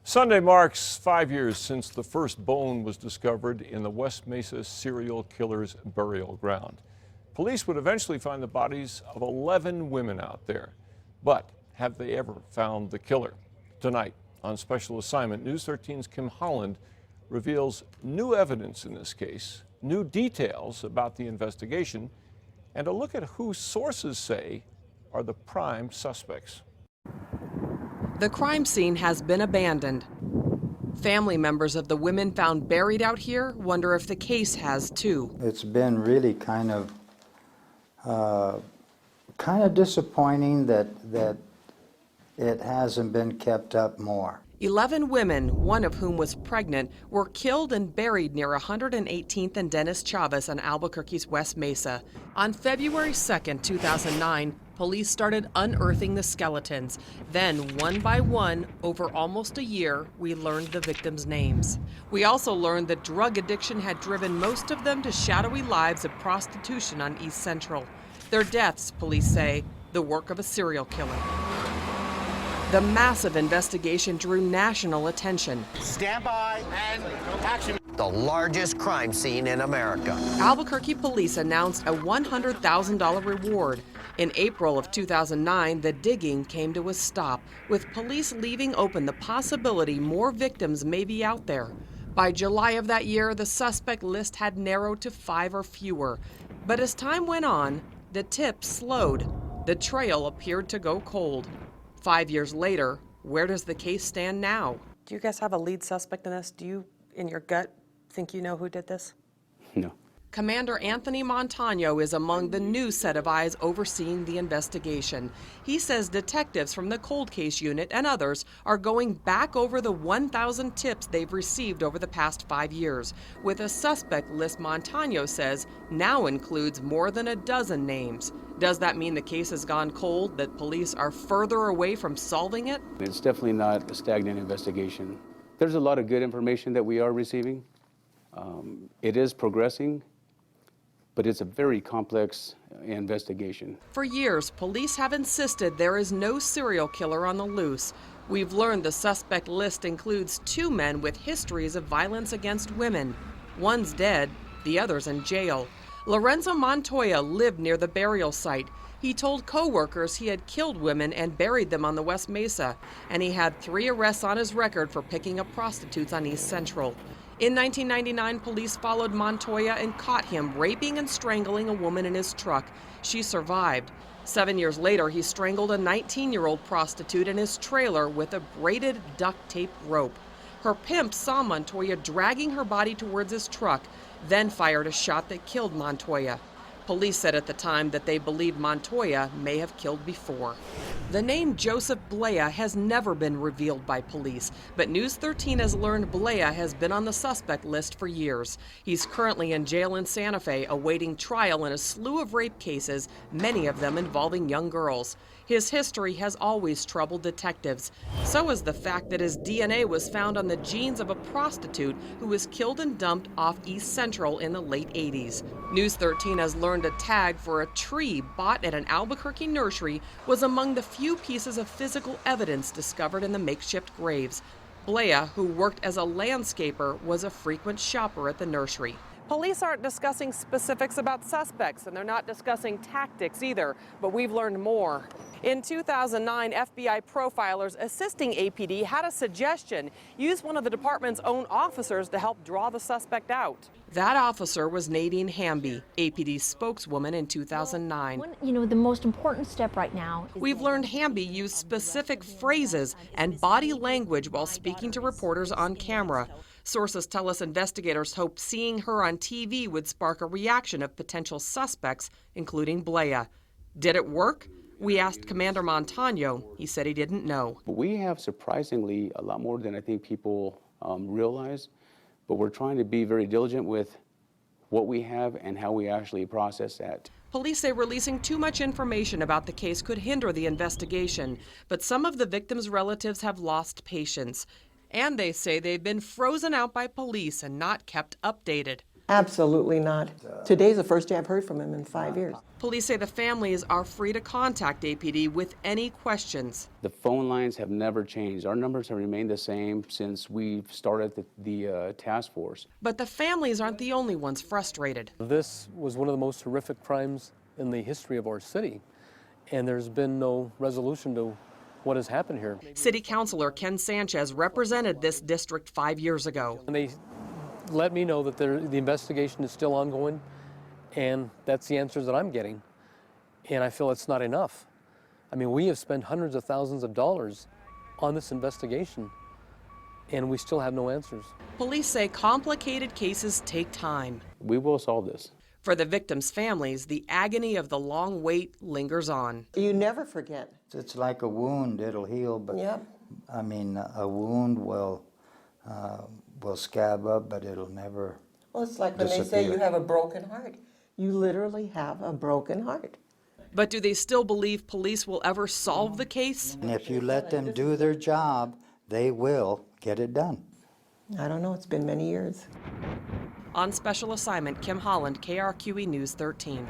Sunday marks 5 years since the first bone was discovered in the West Mesa serial killer's burial ground. Police would eventually find the bodies of 11 women out there. But have they ever found the killer? Tonight, on special assignment, News 13's Kim Holland reveals new evidence in this case, new details about the investigation, and a look at who sources say are the prime suspects. The crime scene has been abandoned. Family members of the women found buried out here wonder if the case has too. It's been really kind of disappointing that it hasn't been kept up more. 11 women, one of whom was pregnant, were killed and buried near 118th and Dennis Chavez on Albuquerque's West Mesa. On February 2nd, 2009, police started unearthing the skeletons. Then, one by one, over almost a year, we learned the victims' names. We also learned that drug addiction had driven most of them to shadowy lives of prostitution on East Central. Their deaths, police say, the work of a serial killer. The massive investigation drew national attention. Stand by and action. The largest crime scene in America. Albuquerque police announced a $100,000 reward. In April of 2009, the digging came to a stop, with police leaving open the possibility more victims may be out there. By July of that year, the suspect list had narrowed to 5 or fewer. But as time went on, the tips slowed. The trail appeared to go cold. 5 years later, where does the case stand now? Do you guys have a lead suspect in this? Do you, in your gut, think you know who did this? No. Commander Anthony Montano is among the new set of eyes overseeing the investigation. He says detectives from the cold case unit and others are going back over the 1,000 tips they've received over the past 5 years, with a suspect list Montano says now includes more than a dozen names. Does that mean the case has gone cold, that police are further away from solving it? It's definitely not a stagnant investigation. There's a lot of good information that we are receiving. It is progressing, but it's a very complex investigation. For years, police have insisted there is no serial killer on the loose. We've learned the suspect list includes 2 men with histories of violence against women. One's dead, the other's in jail. Lorenzo Montoya lived near the burial site. He told co-workers he had killed women and buried them on the West Mesa, and he had 3 arrests on his record for picking up prostitutes on East Central. In 1999, police followed Montoya and caught him raping and strangling a woman in his truck. She survived. 7 years later, he strangled a 19-year-old prostitute in his trailer with a braided duct tape rope. Her pimp saw Montoya dragging her body towards his truck, then fired a shot that killed Montoya. Police said at the time that they believed Montoya may have killed before. The name Joseph Blea has never been revealed by police, but News 13 has learned Blea has been on the suspect list for years. He's currently in jail in Santa Fe awaiting trial in a slew of rape cases, many of them involving young girls. His history has always troubled detectives. So is the fact that his DNA was found on the jeans of a prostitute who was killed and dumped off East Central in the late 80s. News 13 has learned a tag for a tree bought at an Albuquerque nursery was among the few pieces of physical evidence discovered in the makeshift graves. Blea, who worked as a landscaper, was a frequent shopper at the nursery. Police aren't discussing specifics about suspects, and they're not discussing tactics either, but we've learned more. In 2009, FBI profilers assisting APD had a suggestion: use one of the department's own officers to help draw the suspect out. That officer was Nadine Hamby, APD's spokeswoman in 2009. The most important step right now. We've learned Hamby used specific phrases and body language while speaking to reporters on camera. Sources tell us investigators hope seeing her on TV would spark a reaction of potential suspects, including Blea. Did it work? We asked Commander Montano. He said he didn't know. We have surprisingly a lot more than I think people realize, but we're trying to be very diligent with what we have and how we actually process that. Police say releasing too much information about the case could hinder the investigation, but some of the victims' relatives have lost patience. And they say they've been frozen out by police and not kept updated. Absolutely not. Today's the first day I've heard from him in 5 years. Police say the families are free to contact APD with any questions. The phone lines have never changed. Our numbers have remained the same since we've started the task force. But the families aren't the only ones frustrated. This was one of the most horrific crimes in the history of our city, and there's been no resolution to what has happened here. City Councilor Ken Sanchez represented this district 5 years ago. And they let me know that the investigation is still ongoing, and that's the answers that I'm getting. And I feel it's not enough. I mean, we have spent hundreds of thousands of dollars on this investigation, and we still have no answers. Police say complicated cases take time. We will solve this. For the victims' families, the agony of the long wait lingers on. You never forget. It's like a wound, it'll heal, but Yep. I mean, a wound will scab up, but it'll never Well, it's like when they say disappear. you have a broken heart. You literally have a broken heart. But do they still believe police will ever solve the case? And if you let them do their job, they will get it done. I don't know, it's been many years. On special assignment, Kim Holland, KRQE News 13.